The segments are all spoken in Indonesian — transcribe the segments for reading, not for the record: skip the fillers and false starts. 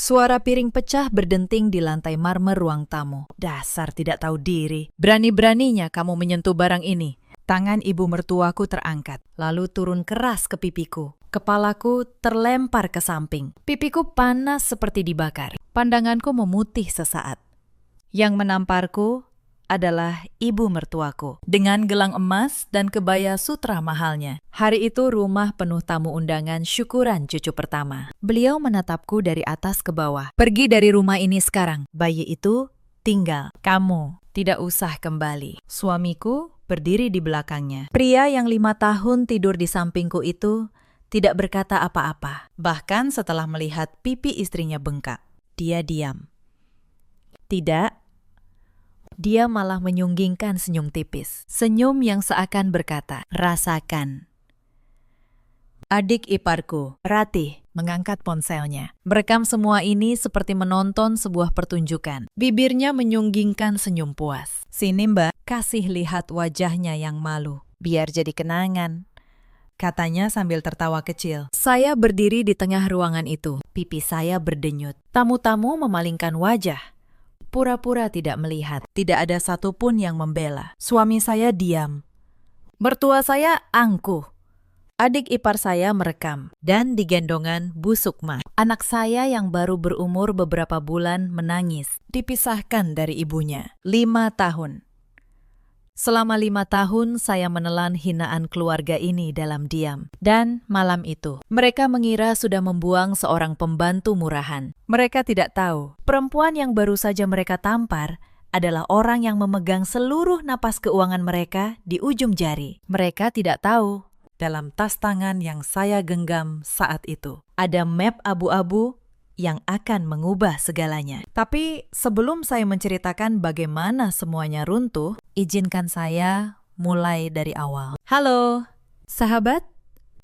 Suara piring pecah berdenting di lantai marmer ruang tamu. Dasar tidak tahu diri. Berani-beraninya kamu menyentuh barang ini. Tangan ibu mertuaku terangkat, lalu turun keras ke pipiku. Kepalaku terlempar ke samping. Pipiku panas seperti dibakar. Pandanganku memutih sesaat. Yang menamparku adalah ibu mertuaku dengan gelang emas dan kebaya sutra mahalnya. Hari itu rumah penuh tamu undangan syukuran cucu pertama. Beliau menatapku dari atas ke bawah. Pergi dari rumah ini sekarang. Bayi itu tinggal. Kamu tidak usah kembali. Suamiku berdiri di belakangnya. Pria yang 5 tahun tidur di sampingku itu tidak berkata apa-apa. Bahkan setelah melihat pipi istrinya bengkak, dia diam. Tidak. Dia malah menyunggingkan senyum tipis. Senyum yang seakan berkata, rasakan. Adik iparku, Ratih, mengangkat ponselnya. Merekam semua ini seperti menonton sebuah pertunjukan. Bibirnya menyunggingkan senyum puas. Sini mbak, kasih lihat wajahnya yang malu. Biar jadi kenangan. Katanya sambil tertawa kecil. Saya berdiri di tengah ruangan itu. Pipi saya berdenyut. Tamu-tamu memalingkan wajah. Pura-pura tidak melihat. Tidak ada satupun yang membela. Suami saya diam. Mertua saya angkuh. Adik ipar saya merekam. Dan di gendongan Bu Sukma. Anak saya yang baru berumur beberapa bulan menangis. Dipisahkan dari ibunya. 5 tahun. Selama 5 tahun saya menelan hinaan keluarga ini dalam diam. Dan malam itu, mereka mengira sudah membuang seorang pembantu murahan. Mereka tidak tahu, perempuan yang baru saja mereka tampar adalah orang yang memegang seluruh napas keuangan mereka di ujung jari. Mereka tidak tahu, dalam tas tangan yang saya genggam saat itu, ada map abu-abu yang akan mengubah segalanya. Tapi sebelum saya menceritakan bagaimana semuanya runtuh, izinkan saya mulai dari awal. Halo, sahabat.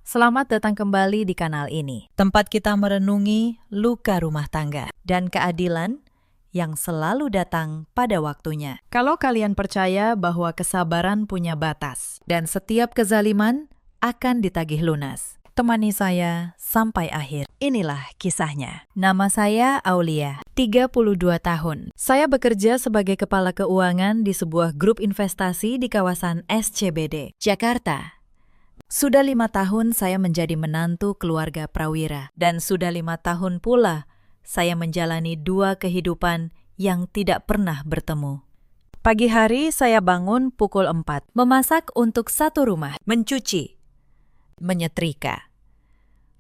Selamat datang kembali di kanal ini. Tempat kita merenungi luka rumah tangga dan keadilan yang selalu datang pada waktunya. Kalau kalian percaya bahwa kesabaran punya batas dan setiap kezaliman akan ditagih lunas, temani saya sampai akhir. Inilah kisahnya. Nama saya Aulia, 32 tahun. Saya bekerja sebagai kepala keuangan di sebuah grup investasi di kawasan SCBD, Jakarta. Sudah 5 tahun saya menjadi menantu keluarga Prawira. Dan sudah 5 tahun pula saya menjalani 2 kehidupan yang tidak pernah bertemu. Pagi hari saya bangun pukul 4, memasak untuk satu rumah, mencuci, menyetrika,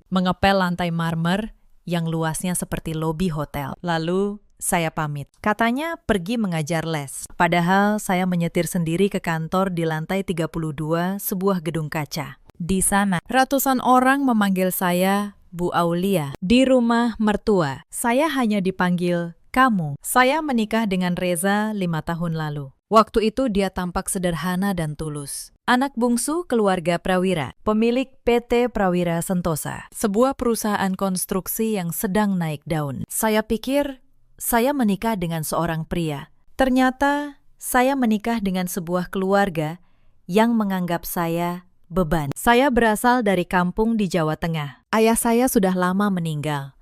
mengepel lantai marmer yang luasnya seperti lobi hotel. Lalu saya pamit. Katanya pergi mengajar les. Padahal saya menyetir sendiri ke kantor di lantai 32 sebuah gedung kaca. Di sana, ratusan orang memanggil saya Bu Aulia. Di rumah mertua, saya hanya dipanggil kamu. Saya menikah dengan Reza 5 tahun lalu. Waktu itu dia tampak sederhana dan tulus. Anak bungsu keluarga Prawira, pemilik PT Prawira Sentosa, sebuah perusahaan konstruksi yang sedang naik daun. Saya pikir saya menikah dengan seorang pria. Ternyata saya menikah dengan sebuah keluarga yang menganggap saya beban. Saya berasal dari kampung di Jawa Tengah. Ayah saya sudah lama meninggal.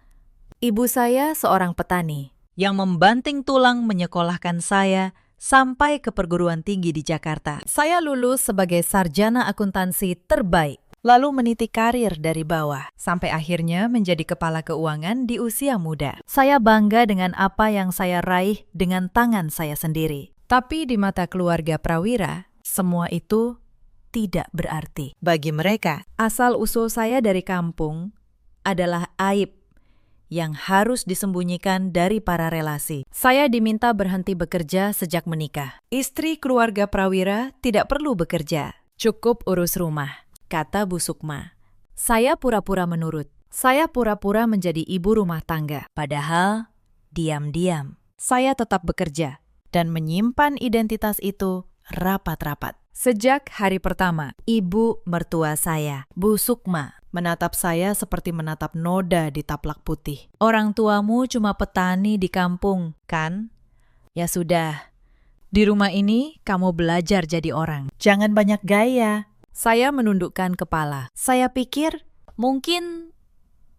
Ibu saya seorang petani yang membanting tulang menyekolahkan saya sampai ke perguruan tinggi di Jakarta. Saya lulus sebagai sarjana akuntansi terbaik, lalu meniti karir dari bawah, sampai akhirnya menjadi kepala keuangan di usia muda. Saya bangga dengan apa yang saya raih dengan tangan saya sendiri. Tapi di mata keluarga Prawira, semua itu tidak berarti. Bagi mereka, asal-usul saya dari kampung adalah aib yang harus disembunyikan dari para relasi. Saya diminta berhenti bekerja sejak menikah. Istri keluarga Prawira tidak perlu bekerja, cukup urus rumah, kata Bu Sukma. Saya pura-pura menurut. Saya pura-pura menjadi ibu rumah tangga. Padahal, diam-diam, saya tetap bekerja dan menyimpan identitas itu rapat-rapat. Sejak hari pertama, ibu mertua saya, Bu Sukma, menatap saya seperti menatap noda di taplak putih. Orang tuamu cuma petani di kampung, kan? Ya sudah, di rumah ini kamu belajar jadi orang. Jangan banyak gaya. Saya menundukkan kepala. Saya pikir mungkin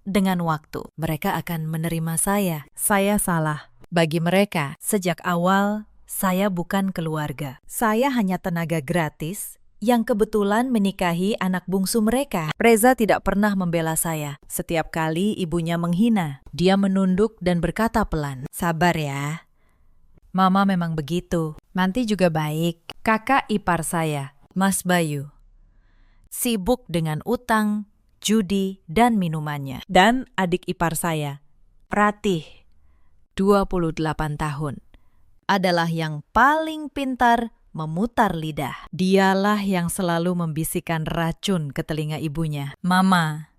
dengan waktu. Mereka akan menerima saya. Saya salah. Bagi mereka, sejak awal, saya bukan keluarga. Saya hanya tenaga gratis yang kebetulan menikahi anak bungsu mereka. Reza tidak pernah membela saya. Setiap kali ibunya menghina, dia menunduk dan berkata pelan, "Sabar ya. Mama memang begitu. Nanti juga baik." Kakak ipar saya, Mas Bayu, sibuk dengan utang, judi, dan minumannya. Dan adik ipar saya, Ratih, 28 tahun, adalah yang paling pintar memutar lidah. Dialah yang selalu membisikkan racun ke telinga ibunya. "Mama,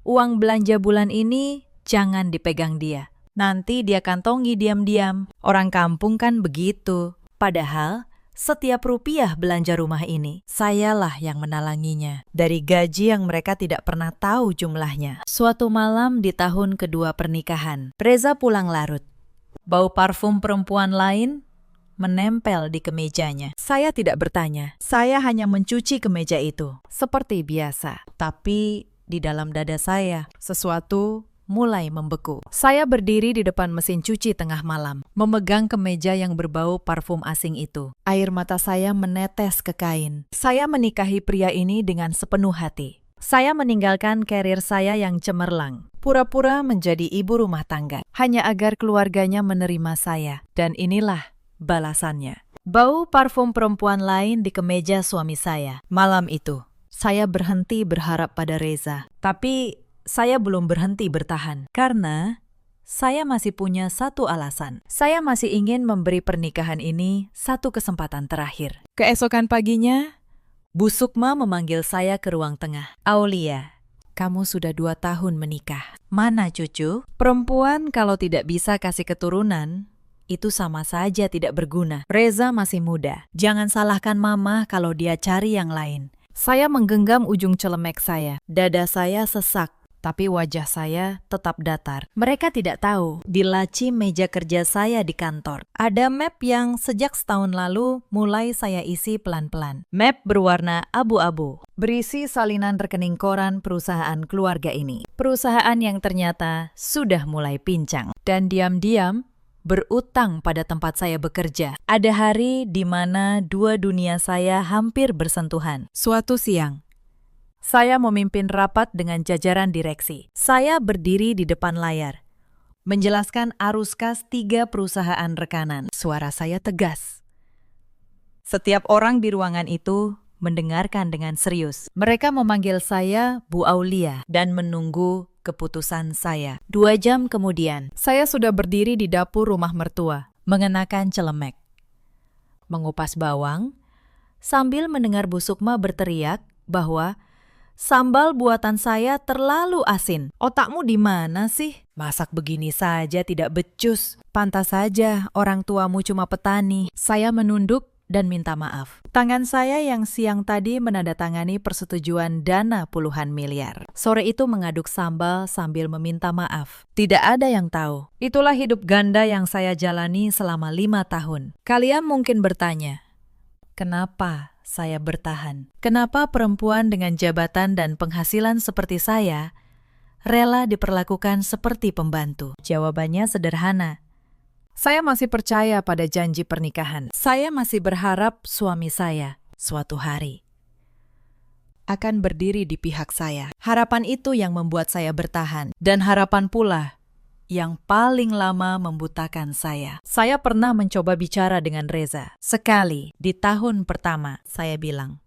uang belanja bulan ini jangan dipegang dia. Nanti dia kantongi diam-diam. Orang kampung kan begitu." Padahal setiap rupiah belanja rumah ini, sayalah yang menalanginya. Dari gaji yang mereka tidak pernah tahu jumlahnya. Suatu malam di tahun kedua pernikahan, Reza pulang larut. Bau parfum perempuan lain menempel di kemejanya. Saya tidak bertanya, saya hanya mencuci kemeja itu. Seperti biasa. Tapi di dalam dada saya, sesuatu mulai membeku. Saya berdiri di depan mesin cuci tengah malam, memegang kemeja yang berbau parfum asing itu. Air mata saya menetes ke kain. Saya menikahi pria ini dengan sepenuh hati. Saya meninggalkan karir saya yang cemerlang, pura-pura menjadi ibu rumah tangga, hanya agar keluarganya menerima saya. Dan inilah balasannya. Bau parfum perempuan lain di kemeja suami saya. Malam itu, saya berhenti berharap pada Reza. Tapi saya belum berhenti bertahan, karena saya masih punya satu alasan. Saya masih ingin memberi pernikahan ini satu kesempatan terakhir. Keesokan paginya, Bu Sukma memanggil saya ke ruang tengah. "Aulia, kamu sudah 2 tahun menikah. Mana cucu? Perempuan kalau tidak bisa kasih keturunan, itu sama saja tidak berguna. Reza masih muda. Jangan salahkan mama kalau dia cari yang lain." Saya menggenggam ujung celemek saya. Dada saya sesak. Tapi wajah saya tetap datar. Mereka tidak tahu, di laci meja kerja saya di kantor, ada map yang sejak setahun lalu mulai saya isi pelan-pelan. Map berwarna abu-abu, berisi salinan rekening koran perusahaan keluarga ini. Perusahaan yang ternyata sudah mulai pincang. Dan diam-diam berutang pada tempat saya bekerja. Ada hari di mana dua dunia saya hampir bersentuhan. Suatu siang, saya memimpin rapat dengan jajaran direksi. Saya berdiri di depan layar, menjelaskan arus kas 3 perusahaan rekanan. Suara saya tegas. Setiap orang di ruangan itu mendengarkan dengan serius. Mereka memanggil saya Bu Aulia dan menunggu keputusan saya. 2 jam kemudian, saya sudah berdiri di dapur rumah mertua, mengenakan celemek, mengupas bawang, sambil mendengar Bu Sukma berteriak bahwa sambal buatan saya terlalu asin. "Otakmu di mana sih? Masak begini saja tidak becus. Pantas saja orang tuamu cuma petani." Saya menunduk dan minta maaf. Tangan saya yang siang tadi menandatangani persetujuan dana puluhan miliar. Sore itu mengaduk sambal sambil meminta maaf. Tidak ada yang tahu. Itulah hidup ganda yang saya jalani selama 5 tahun. Kalian mungkin bertanya, kenapa saya bertahan? Kenapa perempuan dengan jabatan dan penghasilan seperti saya rela diperlakukan seperti pembantu? Jawabannya sederhana. Saya masih percaya pada janji pernikahan. Saya masih berharap suami saya suatu hari akan berdiri di pihak saya. Harapan itu yang membuat saya bertahan. Dan harapan pula yang paling lama membutakan saya. Saya pernah mencoba bicara dengan Reza. Sekali di tahun pertama, saya bilang,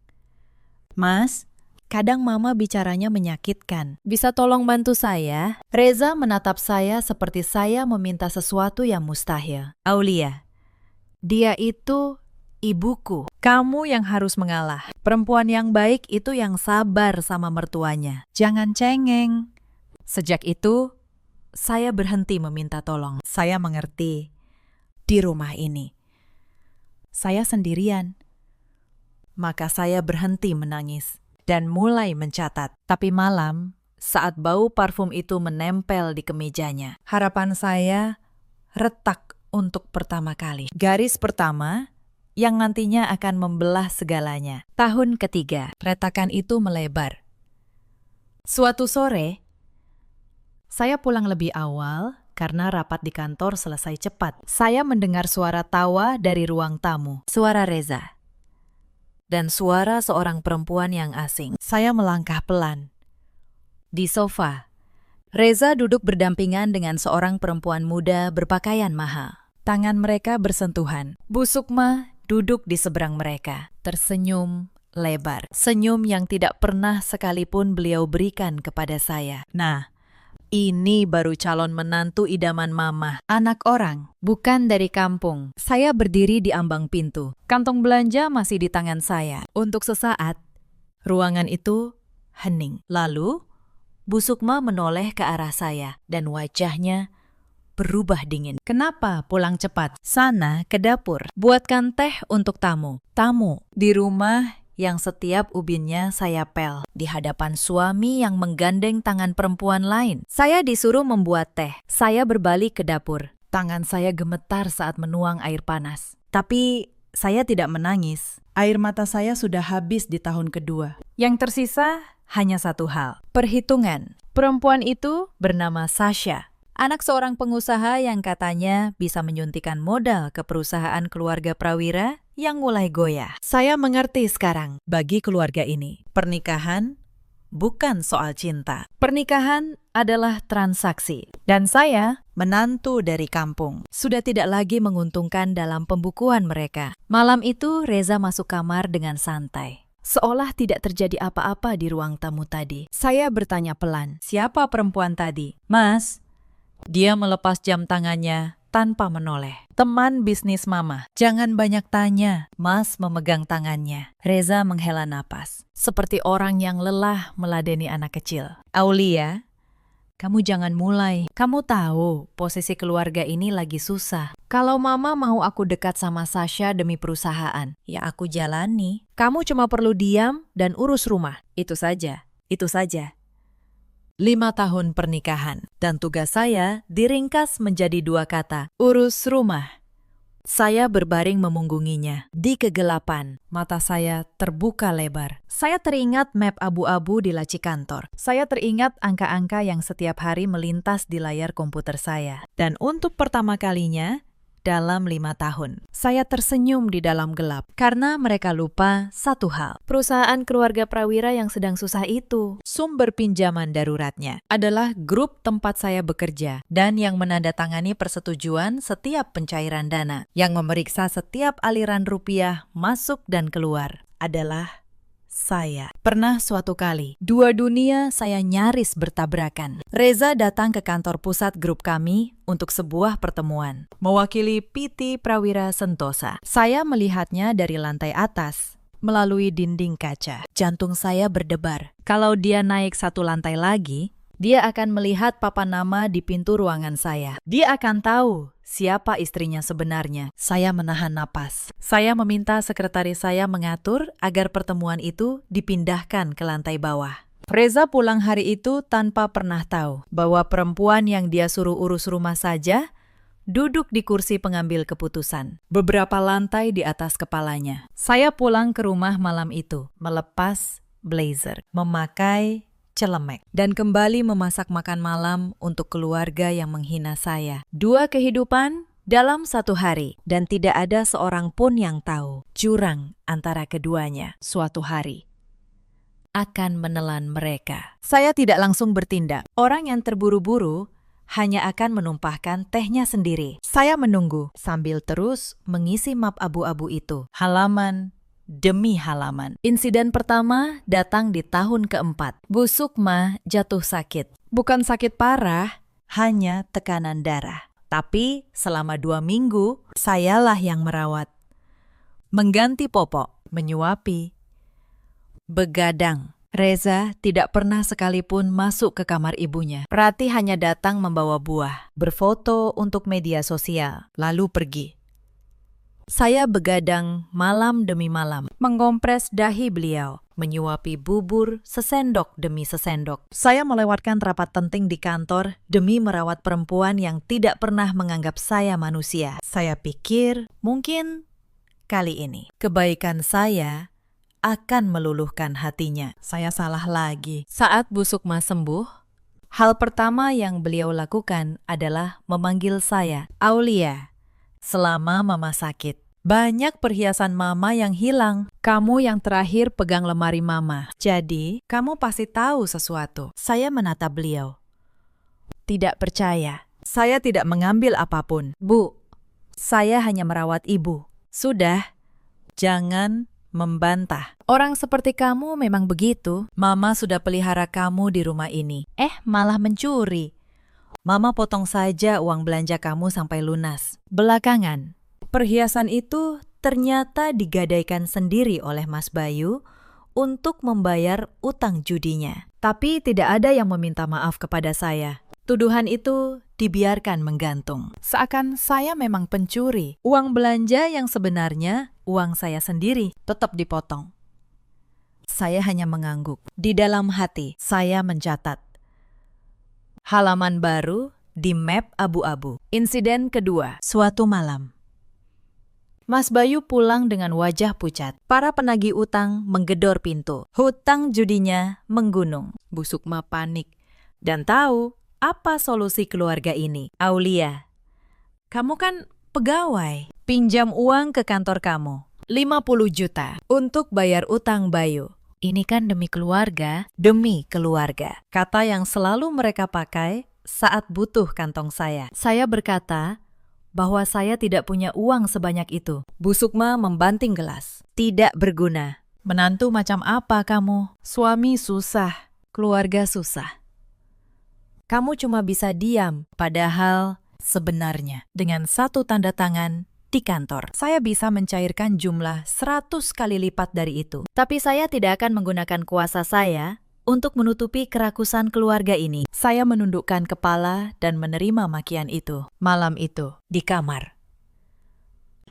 "Mas, kadang mama bicaranya menyakitkan. Bisa tolong bantu saya?" Reza menatap saya seperti saya meminta sesuatu yang mustahil. "Aulia, dia itu ibuku. Kamu yang harus mengalah. Perempuan yang baik itu yang sabar sama mertuanya. Jangan cengeng." Sejak itu, saya berhenti meminta tolong. Saya mengerti, di rumah ini saya sendirian. Maka saya berhenti menangis dan mulai mencatat. Tapi malam, saat bau parfum itu menempel di kemejanya, harapan saya retak untuk pertama kali. Garis pertama yang nantinya akan membelah segalanya. Tahun ketiga, retakan itu melebar. Suatu sore, Saya pulang lebih awal karena rapat di kantor selesai cepat. Saya mendengar suara tawa dari ruang tamu. Suara Reza. Dan suara seorang perempuan yang asing. Saya melangkah pelan. Di sofa, Reza duduk berdampingan dengan seorang perempuan muda berpakaian mahal. Tangan mereka bersentuhan. Bu Sukma duduk di seberang mereka, tersenyum lebar. Senyum yang tidak pernah sekalipun beliau berikan kepada saya. Nah, ini baru calon menantu idaman mama. Anak orang, bukan dari kampung. Saya berdiri di ambang pintu. Kantong belanja masih di tangan saya. Untuk sesaat, ruangan itu hening. Lalu, Bu Sukma menoleh ke arah saya dan wajahnya berubah dingin. Kenapa pulang cepat? Sana ke dapur. Buatkan teh untuk tamu. Tamu di rumah yang setiap ubinnya saya pel. Di hadapan suami yang menggandeng tangan perempuan lain. Saya disuruh membuat teh. Saya berbalik ke dapur. Tangan saya gemetar saat menuang air panas. Tapi saya tidak menangis. Air mata saya sudah habis di tahun kedua. Yang tersisa hanya satu hal. Perhitungan. Perempuan itu bernama Sasha. Anak seorang pengusaha yang katanya bisa menyuntikkan modal ke perusahaan keluarga Prawira yang mulai goyah. Saya mengerti sekarang, bagi keluarga ini, pernikahan bukan soal cinta. Pernikahan adalah transaksi. Dan saya, menantu dari kampung, sudah tidak lagi menguntungkan dalam pembukuan mereka. Malam itu, Reza masuk kamar dengan santai. Seolah tidak terjadi apa-apa di ruang tamu tadi. Saya bertanya pelan, siapa perempuan tadi? Mas. Dia melepas jam tangannya tanpa menoleh. Teman bisnis mama. Jangan banyak tanya. Mas memegang tangannya. Reza menghela napas. Seperti orang yang lelah meladeni anak kecil. Aulia, kamu jangan mulai. Kamu tahu posisi keluarga ini lagi susah. Kalau mama mau aku dekat sama Sasha demi perusahaan, ya aku jalani. Kamu cuma perlu diam dan urus rumah. Itu saja. Itu saja. 5 tahun pernikahan, dan tugas saya diringkas menjadi 2 kata, urus rumah. Saya berbaring memunggunginya. Di kegelapan, mata saya terbuka lebar. Saya teringat map abu-abu di laci kantor. Saya teringat angka-angka yang setiap hari melintas di layar komputer saya. Dan untuk pertama kalinya, dalam 5 tahun, saya tersenyum di dalam gelap karena mereka lupa satu hal. Perusahaan keluarga Prawira yang sedang susah itu, sumber pinjaman daruratnya adalah grup tempat saya bekerja dan yang menandatangani persetujuan setiap pencairan dana, yang memeriksa setiap aliran rupiah masuk dan keluar adalah saya. Pernah suatu kali, 2 dunia saya nyaris bertabrakan. Reza datang ke kantor pusat grup kami untuk sebuah pertemuan. Mewakili PT Prawira Sentosa. Saya melihatnya dari lantai atas, melalui dinding kaca. Jantung saya berdebar. Kalau dia naik 1 lantai lagi, dia akan melihat papan nama di pintu ruangan saya. Dia akan tahu siapa istrinya sebenarnya. Saya menahan napas. Saya meminta sekretaris saya mengatur agar pertemuan itu dipindahkan ke lantai bawah. Reza pulang hari itu tanpa pernah tahu bahwa perempuan yang dia suruh urus rumah saja duduk di kursi pengambil keputusan, beberapa lantai di atas kepalanya. Saya pulang ke rumah malam itu, melepas blazer, memakai celemek, dan kembali memasak makan malam untuk keluarga yang menghina saya. 2 kehidupan dalam 1 hari, dan tidak ada seorang pun yang tahu jurang antara keduanya suatu hari akan menelan mereka. Saya tidak langsung bertindak. Orang yang terburu-buru hanya akan menumpahkan tehnya sendiri. Saya menunggu sambil terus mengisi map abu-abu itu, halaman demi halaman. Insiden pertama datang di tahun keempat. Bu Sukma jatuh sakit. Bukan sakit parah, hanya tekanan darah. Tapi selama 2 minggu, sayalah yang merawat. Mengganti popok, menyuapi, begadang. Reza tidak pernah sekalipun masuk ke kamar ibunya. Prati hanya datang membawa buah, berfoto untuk media sosial, lalu pergi. Saya begadang malam demi malam, mengompres dahi beliau, menyuapi bubur sesendok demi sesendok. Saya melewatkan rapat penting di kantor demi merawat perempuan yang tidak pernah menganggap saya manusia. Saya pikir mungkin kali ini kebaikan saya akan meluluhkan hatinya. Saya salah lagi. Saat Bu Sukma sembuh, Hal pertama yang beliau lakukan adalah memanggil saya, Aulia, selama Mama sakit. Banyak perhiasan Mama yang hilang. Kamu yang terakhir pegang lemari Mama. Jadi, kamu pasti tahu sesuatu. Saya menatap beliau. Tidak percaya. Saya tidak mengambil apapun. Bu, saya hanya merawat ibu. Sudah, jangan membantah. Orang seperti kamu memang begitu. Mama sudah pelihara kamu di rumah ini. Malah mencuri. Mama potong saja uang belanja kamu sampai lunas. Belakangan, perhiasan itu ternyata digadaikan sendiri oleh Mas Bayu untuk membayar utang judinya. Tapi tidak ada yang meminta maaf kepada saya. Tuduhan itu dibiarkan menggantung. Seakan saya memang pencuri. Uang belanja yang sebenarnya uang saya sendiri tetap dipotong. Saya hanya mengangguk. Di dalam hati, saya mencatat. Halaman baru di map abu-abu. Insiden kedua, suatu malam. Mas Bayu pulang dengan wajah pucat. Para penagih utang menggedor pintu. Hutang judinya menggunung. Bu Sukma panik dan tahu apa solusi keluarga ini. Aulia, kamu kan pegawai. Pinjam uang ke kantor kamu. 50 juta untuk bayar utang Bayu. Ini kan demi keluarga. Demi keluarga. Kata yang selalu mereka pakai saat butuh kantong saya. Saya berkata bahwa saya tidak punya uang sebanyak itu. Bu Sukma membanting gelas. Tidak berguna. Menantu macam apa kamu? Suami susah, keluarga susah. Kamu cuma bisa diam, padahal sebenarnya dengan satu tanda tangan di kantor, saya bisa mencairkan jumlah 100 kali lipat dari itu. Tapi saya tidak akan menggunakan kuasa saya untuk menutupi kerakusan keluarga ini. Saya menundukkan kepala dan menerima makian itu. Malam itu, di kamar,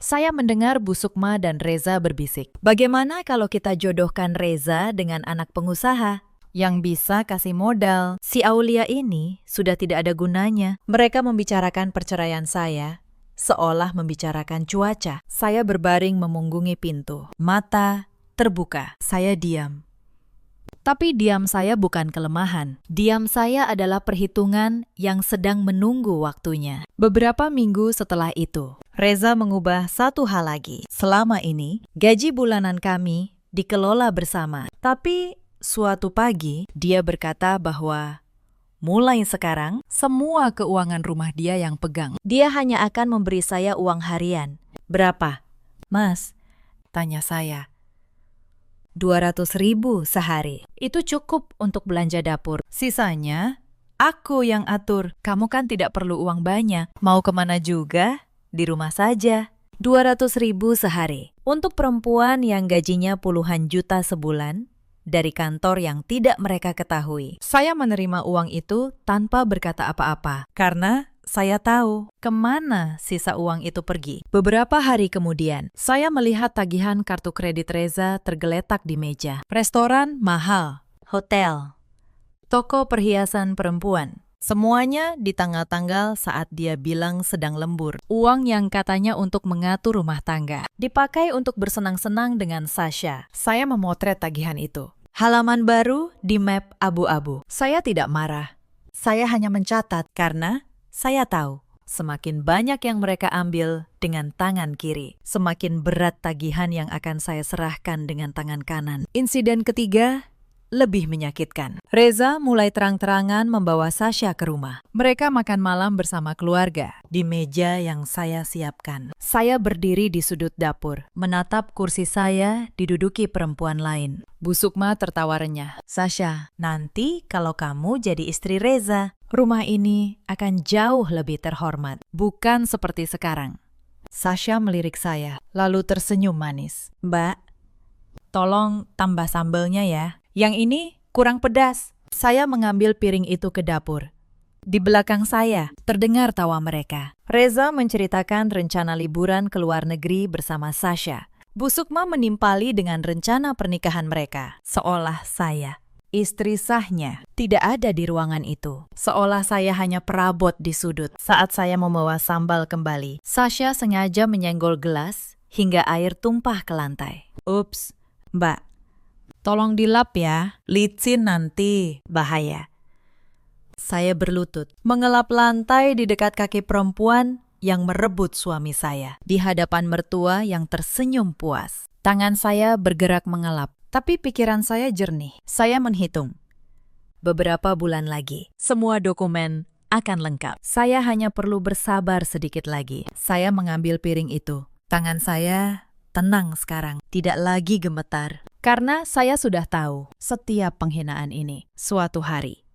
saya mendengar Bu Sukma dan Reza berbisik. Bagaimana kalau kita jodohkan Reza dengan anak pengusaha yang bisa kasih modal? Si Aulia ini sudah tidak ada gunanya. Mereka membicarakan perceraian saya, seolah membicarakan cuaca. Saya berbaring memunggungi pintu. Mata terbuka. Saya diam. Tapi diam saya bukan kelemahan. Diam saya adalah perhitungan yang sedang menunggu waktunya. Beberapa minggu setelah itu, Reza mengubah satu hal lagi. Selama ini, gaji bulanan kami dikelola bersama. Tapi suatu pagi, dia berkata bahwa mulai sekarang, semua keuangan rumah dia yang pegang. Dia hanya akan memberi saya uang harian. Berapa? Mas, tanya saya. 200.000 sehari. Itu cukup untuk belanja dapur. Sisanya, aku yang atur. Kamu kan tidak perlu uang banyak. Mau kemana juga? Di rumah saja. 200.000 sehari. Untuk perempuan yang gajinya puluhan juta sebulan, dari kantor yang tidak mereka ketahui. Saya menerima uang itu tanpa berkata apa-apa, karena saya tahu kemana sisa uang itu pergi. Beberapa hari kemudian, saya melihat tagihan kartu kredit Reza tergeletak di meja. Restoran mahal, hotel, toko perhiasan perempuan. Semuanya di tanggal-tanggal saat dia bilang sedang lembur. Uang yang katanya untuk mengatur rumah tangga dipakai untuk bersenang-senang dengan Sasha. Saya memotret tagihan itu. Halaman baru di map abu-abu. Saya tidak marah. Saya hanya mencatat karena saya tahu semakin banyak yang mereka ambil dengan tangan kiri, semakin berat tagihan yang akan saya serahkan dengan tangan kanan. Insiden ketiga lebih menyakitkan. Reza mulai terang-terangan membawa Sasha ke rumah. Mereka makan malam bersama keluarga di meja yang saya siapkan. Saya berdiri di sudut dapur, menatap kursi saya diduduki perempuan lain. Bu Sukma tertawa renyah. Sasha, nanti kalau kamu jadi istri Reza, rumah ini akan jauh lebih terhormat, bukan seperti sekarang. Sasha melirik saya, lalu tersenyum manis. Mbak, tolong tambah sambelnya ya. Yang ini kurang pedas. Saya mengambil piring itu ke dapur. Di belakang saya, terdengar tawa mereka. Reza menceritakan rencana liburan ke luar negeri bersama Sasha. Bu Sukma menimpali dengan rencana pernikahan mereka. Seolah saya, istri sahnya, tidak ada di ruangan itu. Seolah saya hanya perabot di sudut. Saat saya membawa sambal kembali, Sasha sengaja menyenggol gelas hingga air tumpah ke lantai. Ups, Mbak. Tolong dilap ya, licin nanti, bahaya. Saya berlutut, mengelap lantai di dekat kaki perempuan yang merebut suami saya, di hadapan mertua yang tersenyum puas. Tangan saya bergerak mengelap, tapi pikiran saya jernih. Saya menghitung. Beberapa bulan lagi, semua dokumen akan lengkap. Saya hanya perlu bersabar sedikit lagi. Saya mengambil piring itu. Tangan saya tenang sekarang, tidak lagi gemetar. Karena saya sudah tahu setiap penghinaan ini suatu hari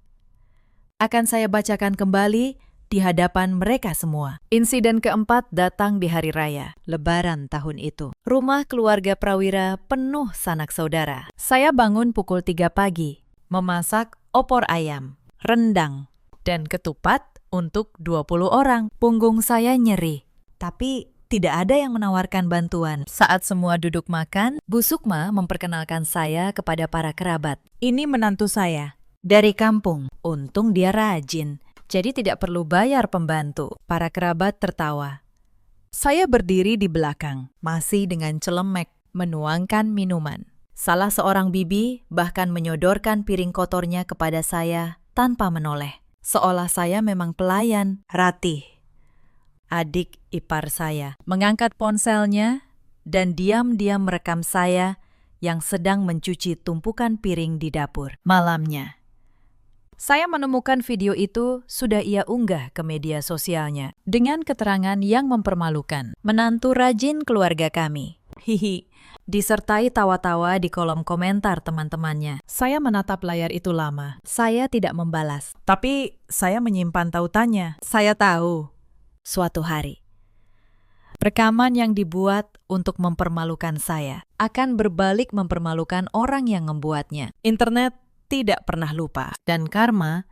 akan saya bacakan kembali di hadapan mereka semua. Insiden keempat datang di hari raya, Lebaran tahun itu. Rumah keluarga Prawira penuh sanak saudara. Saya bangun pukul 3 pagi, memasak opor ayam, rendang, dan ketupat untuk 20 orang. Punggung saya nyeri, tapi tidak ada yang menawarkan bantuan. Saat semua duduk makan, Bu Sukma memperkenalkan saya kepada para kerabat. Ini menantu saya, dari kampung. Untung dia rajin, jadi tidak perlu bayar pembantu. Para kerabat tertawa. Saya berdiri di belakang, masih dengan celemek, menuangkan minuman. Salah seorang bibi bahkan menyodorkan piring kotornya kepada saya tanpa menoleh. Seolah saya memang pelayan. Ratih, adik ipar saya, mengangkat ponselnya dan diam-diam merekam saya yang sedang mencuci tumpukan piring di dapur. Malamnya, saya menemukan video itu sudah ia unggah ke media sosialnya dengan keterangan yang mempermalukan. Menantu rajin keluarga kami. Hihi. Disertai tawa-tawa di kolom komentar teman-temannya. Saya menatap layar itu lama. Saya tidak membalas. Tapi saya menyimpan tautannya. Saya tahu. Suatu hari, rekaman yang dibuat untuk mempermalukan saya akan berbalik mempermalukan orang yang membuatnya. Internet tidak pernah lupa, dan karma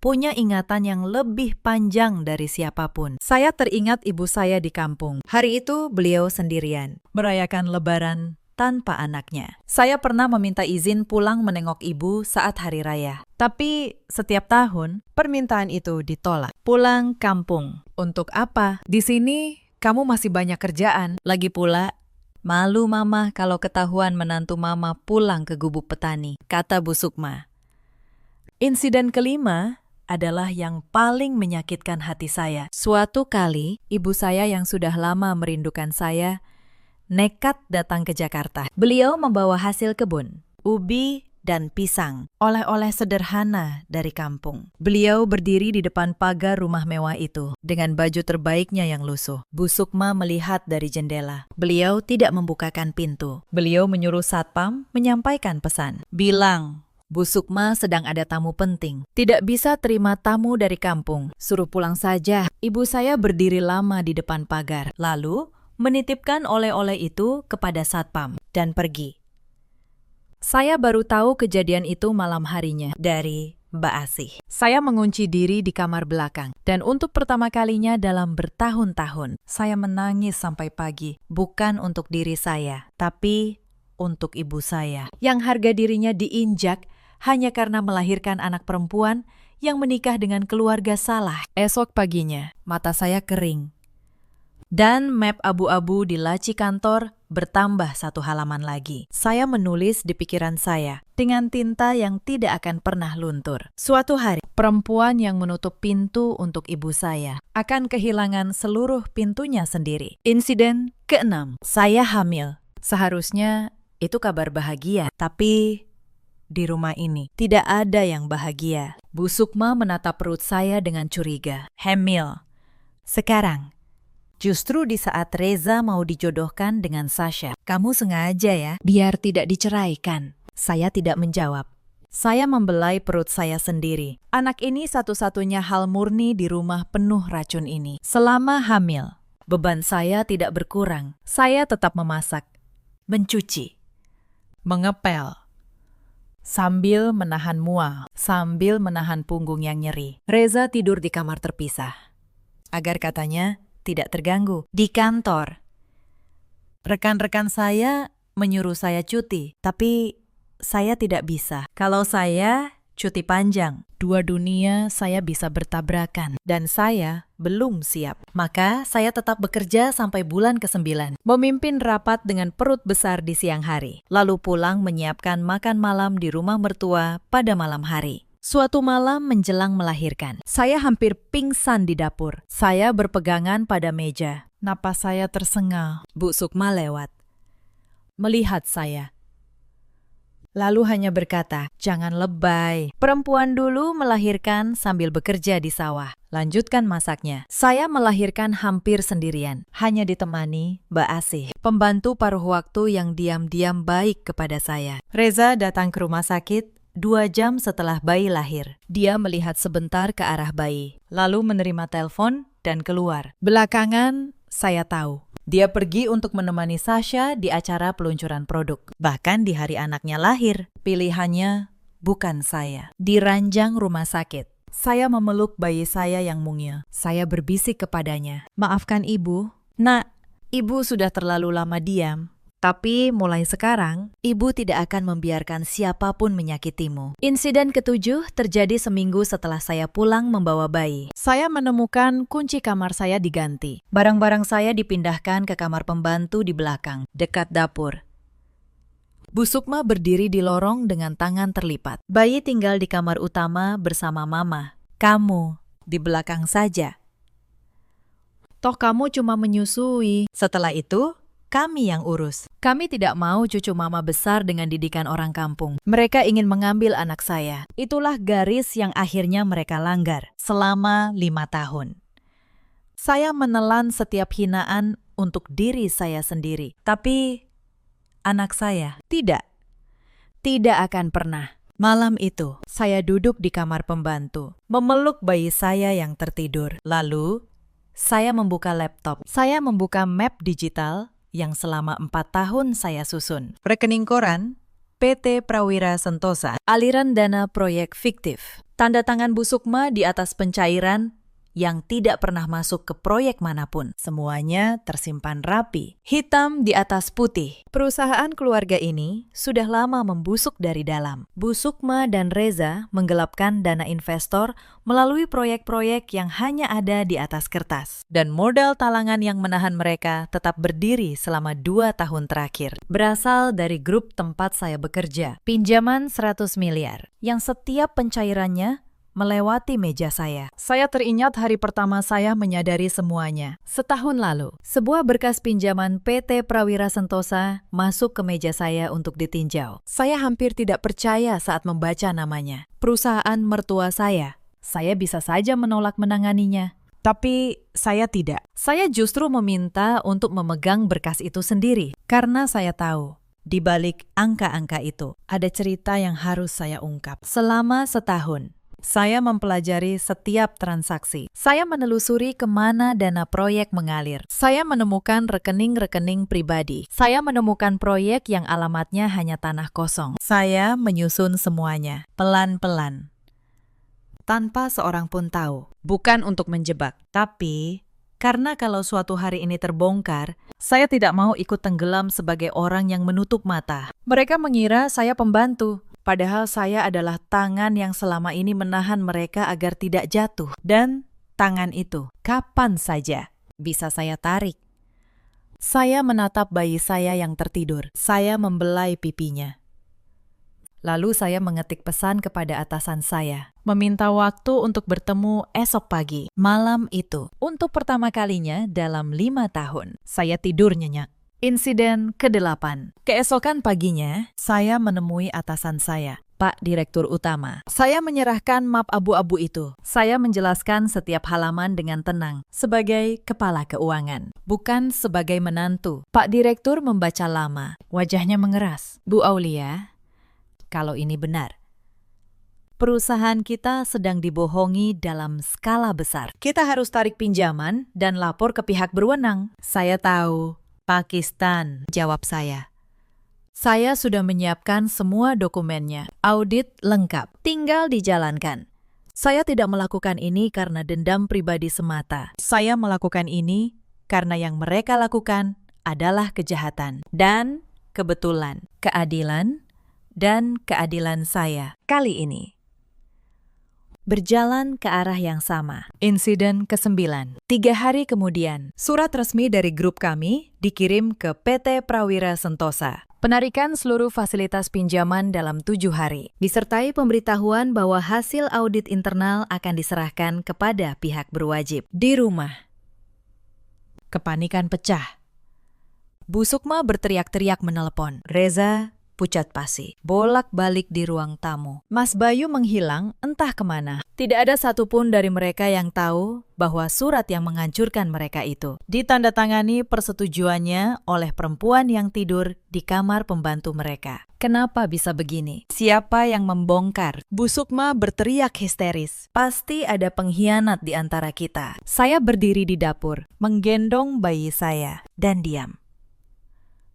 punya ingatan yang lebih panjang dari siapapun. Saya teringat ibu saya di kampung. Hari itu beliau sendirian, merayakan Lebaran tanpa anaknya. Saya pernah meminta izin pulang menengok ibu saat hari raya. Tapi setiap tahun, permintaan itu ditolak. Pulang kampung. Untuk apa? Di sini, kamu masih banyak kerjaan. Lagi pula, malu mama kalau ketahuan menantu mama pulang ke gubuk petani, kata Bu Sukma. Insiden kelima adalah yang paling menyakitkan hati saya. Suatu kali, ibu saya yang sudah lama merindukan saya, nekat datang ke Jakarta. Beliau membawa hasil kebun, ubi dan pisang, oleh-oleh sederhana dari kampung. Beliau berdiri di depan pagar rumah mewah itu, dengan baju terbaiknya yang lusuh. Bu Sukma melihat dari jendela. Beliau tidak membukakan pintu. Beliau menyuruh satpam menyampaikan pesan. Bilang, Bu Sukma sedang ada tamu penting. Tidak bisa terima tamu dari kampung. Suruh pulang saja. Ibu saya berdiri lama di depan pagar, lalu menitipkan oleh-oleh itu kepada satpam dan pergi. Saya baru tahu kejadian itu malam harinya dari Mbak Asih. Saya mengunci diri di kamar belakang, dan untuk pertama kalinya dalam bertahun-tahun, saya menangis sampai pagi. Bukan untuk diri saya, tapi untuk ibu saya, yang harga dirinya diinjak hanya karena melahirkan anak perempuan yang menikah dengan keluarga salah. Esok paginya, mata saya kering, dan map abu-abu di laci kantor bertambah 1 halaman lagi. Saya menulis di pikiran saya dengan tinta yang tidak akan pernah luntur. Suatu hari, perempuan yang menutup pintu untuk ibu saya akan kehilangan seluruh pintunya sendiri. Insiden ke-6, saya hamil. Seharusnya itu kabar bahagia, tapi di rumah ini tidak ada yang bahagia. Bu Sukma menatap perut saya dengan curiga. Hamil. Sekarang. Justru di saat Reza mau dijodohkan dengan Sasha. Kamu sengaja ya, biar tidak diceraikan. Saya tidak menjawab. Saya membelai perut saya sendiri. Anak ini satu-satunya hal murni di rumah penuh racun ini. Selama hamil, beban saya tidak berkurang. Saya tetap memasak, mencuci, mengepel, sambil menahan mual, sambil menahan punggung yang nyeri. Reza tidur di kamar terpisah, agar katanya tidak terganggu. Di kantor, rekan-rekan saya menyuruh saya cuti, tapi saya tidak bisa. Kalau saya cuti panjang, 2 dunia saya bisa bertabrakan, dan saya belum siap. Maka saya tetap bekerja sampai bulan ke-9, memimpin rapat dengan perut besar di siang hari, lalu pulang menyiapkan makan malam di rumah mertua pada malam hari. Suatu malam menjelang melahirkan, saya hampir pingsan di dapur. Saya berpegangan pada meja. Napas saya tersengal. Bu Sukma lewat, melihat saya. Lalu hanya berkata, "Jangan lebay. Perempuan dulu melahirkan sambil bekerja di sawah. Lanjutkan masaknya." Saya melahirkan hampir sendirian, hanya ditemani Mbak Asih, pembantu paruh waktu yang diam-diam baik kepada saya. Reza datang ke rumah sakit 2 jam setelah bayi lahir. Dia melihat sebentar ke arah bayi, lalu menerima telepon dan keluar. Belakangan, saya tahu. Dia pergi untuk menemani Sasha di acara peluncuran produk. Bahkan di hari anaknya lahir, pilihannya bukan saya. Di ranjang rumah sakit, saya memeluk bayi saya yang mungil. Saya berbisik kepadanya, "Maafkan ibu. Nak, ibu sudah terlalu lama diam. Tapi mulai sekarang, ibu tidak akan membiarkan siapapun menyakitimu." Insiden ke-7 terjadi seminggu setelah saya pulang membawa bayi. Saya menemukan kunci kamar saya diganti. Barang-barang saya dipindahkan ke kamar pembantu di belakang, dekat dapur. Bu Sukma berdiri di lorong dengan tangan terlipat. Bayi tinggal di kamar utama bersama mama. Kamu di belakang saja. Toh kamu cuma menyusui. Setelah itu, kami yang urus. Kami tidak mau cucu mama besar dengan didikan orang kampung. Mereka ingin mengambil anak saya. Itulah garis yang akhirnya mereka langgar selama 5 tahun. Saya menelan setiap hinaan untuk diri saya sendiri. Tapi anak saya tidak akan pernah. Malam itu, saya duduk di kamar pembantu, memeluk bayi saya yang tertidur. Lalu, saya membuka laptop. Saya membuka map digital yang selama 4 tahun saya susun. Rekening koran, PT Prawira Sentosa, aliran dana proyek fiktif, tanda tangan Bu Sukma di atas pencairan yang tidak pernah masuk ke proyek manapun. Semuanya tersimpan rapi, hitam di atas putih. Perusahaan keluarga ini sudah lama membusuk dari dalam. Bu Sukma dan Reza menggelapkan dana investor melalui proyek-proyek yang hanya ada di atas kertas. Dan modal talangan yang menahan mereka tetap berdiri selama 2 tahun terakhir. Berasal dari grup tempat saya bekerja. Pinjaman 100 miliar, yang setiap pencairannya melewati meja saya. Saya teringat hari pertama saya menyadari semuanya. Setahun lalu, sebuah berkas pinjaman PT Prawira Sentosa masuk ke meja saya untuk ditinjau. Saya hampir tidak percaya saat membaca namanya. Perusahaan mertua saya. Saya bisa saja menolak menanganinya. Tapi saya tidak. Saya justru meminta untuk memegang berkas itu sendiri. Karena saya tahu, di balik angka-angka itu, ada cerita yang harus saya ungkap. Selama setahun, saya mempelajari setiap transaksi. Saya menelusuri kemana dana proyek mengalir. Saya menemukan rekening-rekening pribadi. Saya menemukan proyek yang alamatnya hanya tanah kosong. Saya menyusun semuanya, pelan-pelan, tanpa seorang pun tahu. Bukan untuk menjebak, tapi karena kalau suatu hari ini terbongkar, saya tidak mau ikut tenggelam sebagai orang yang menutup mata. Mereka mengira saya pembantu. Padahal saya adalah tangan yang selama ini menahan mereka agar tidak jatuh. Dan tangan itu kapan saja bisa saya tarik. Saya menatap bayi saya yang tertidur. Saya membelai pipinya. Lalu saya mengetik pesan kepada atasan saya, meminta waktu untuk bertemu esok pagi. Malam itu, untuk pertama kalinya dalam 5 tahun, saya tidur nyenyak. Insiden ke-8. Keesokan paginya, saya menemui atasan saya, Pak Direktur Utama. Saya menyerahkan map abu-abu itu. Saya menjelaskan setiap halaman dengan tenang, sebagai kepala keuangan, bukan sebagai menantu. Pak Direktur membaca lama, wajahnya mengeras. Bu Aulia, kalau ini benar, perusahaan kita sedang dibohongi dalam skala besar. Kita harus tarik pinjaman dan lapor ke pihak berwenang. Saya tahu. Pakistan, jawab saya. Saya sudah menyiapkan semua dokumennya, audit lengkap, tinggal dijalankan. Saya tidak melakukan ini karena dendam pribadi semata. Saya melakukan ini karena yang mereka lakukan adalah kejahatan dan kebetulan, keadilan dan keadilan saya kali ini berjalan ke arah yang sama. Insiden ke-9. 3 hari kemudian, surat resmi dari grup kami dikirim ke PT Prawira Sentosa. Penarikan seluruh fasilitas pinjaman dalam 7 hari, disertai pemberitahuan bahwa hasil audit internal akan diserahkan kepada pihak berwajib. Di rumah, kepanikan pecah. Bu Sukma berteriak-teriak menelepon. Reza pucat pasi, bolak-balik di ruang tamu. Mas Bayu menghilang entah kemana. Tidak ada satupun dari mereka yang tahu bahwa surat yang menghancurkan mereka itu ditandatangani persetujuannya oleh perempuan yang tidur di kamar pembantu mereka. Kenapa bisa begini? Siapa yang membongkar? Bu Sukma berteriak histeris. Pasti ada pengkhianat di antara kita. Saya berdiri di dapur, menggendong bayi saya, dan diam.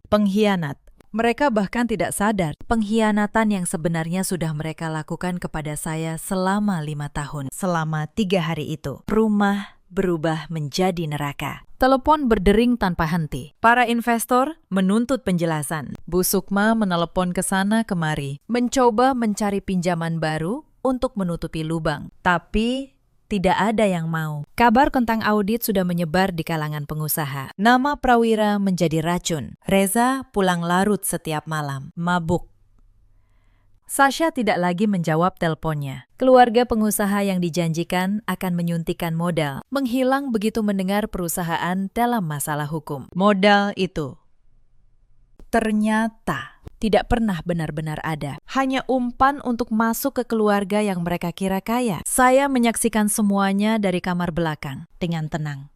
Pengkhianat. Mereka bahkan tidak sadar pengkhianatan yang sebenarnya sudah mereka lakukan kepada saya selama 5 tahun. Selama 3 hari itu, rumah berubah menjadi neraka. Telepon berdering tanpa henti. Para investor menuntut penjelasan. Bu Sukma menelepon ke sana kemari, mencoba mencari pinjaman baru untuk menutupi lubang. Tapi tidak ada yang mau. Kabar tentang audit sudah menyebar di kalangan pengusaha. Nama Prawira menjadi racun. Reza pulang larut setiap malam, mabuk. Sasha tidak lagi menjawab teleponnya. Keluarga pengusaha yang dijanjikan akan menyuntikkan modal menghilang begitu mendengar perusahaan dalam masalah hukum. Modal itu ternyata tidak pernah benar-benar ada. Hanya umpan untuk masuk ke keluarga yang mereka kira kaya. Saya menyaksikan semuanya dari kamar belakang dengan tenang.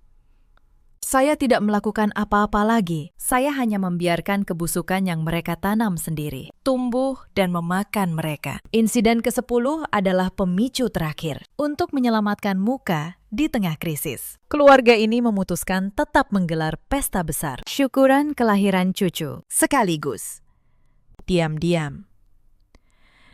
Saya tidak melakukan apa-apa lagi. Saya hanya membiarkan kebusukan yang mereka tanam sendiri tumbuh dan memakan mereka. Insiden ke-10 adalah pemicu terakhir untuk menyelamatkan muka di tengah krisis. Keluarga ini memutuskan tetap menggelar pesta besar, syukuran kelahiran cucu, sekaligus. Diam-diam.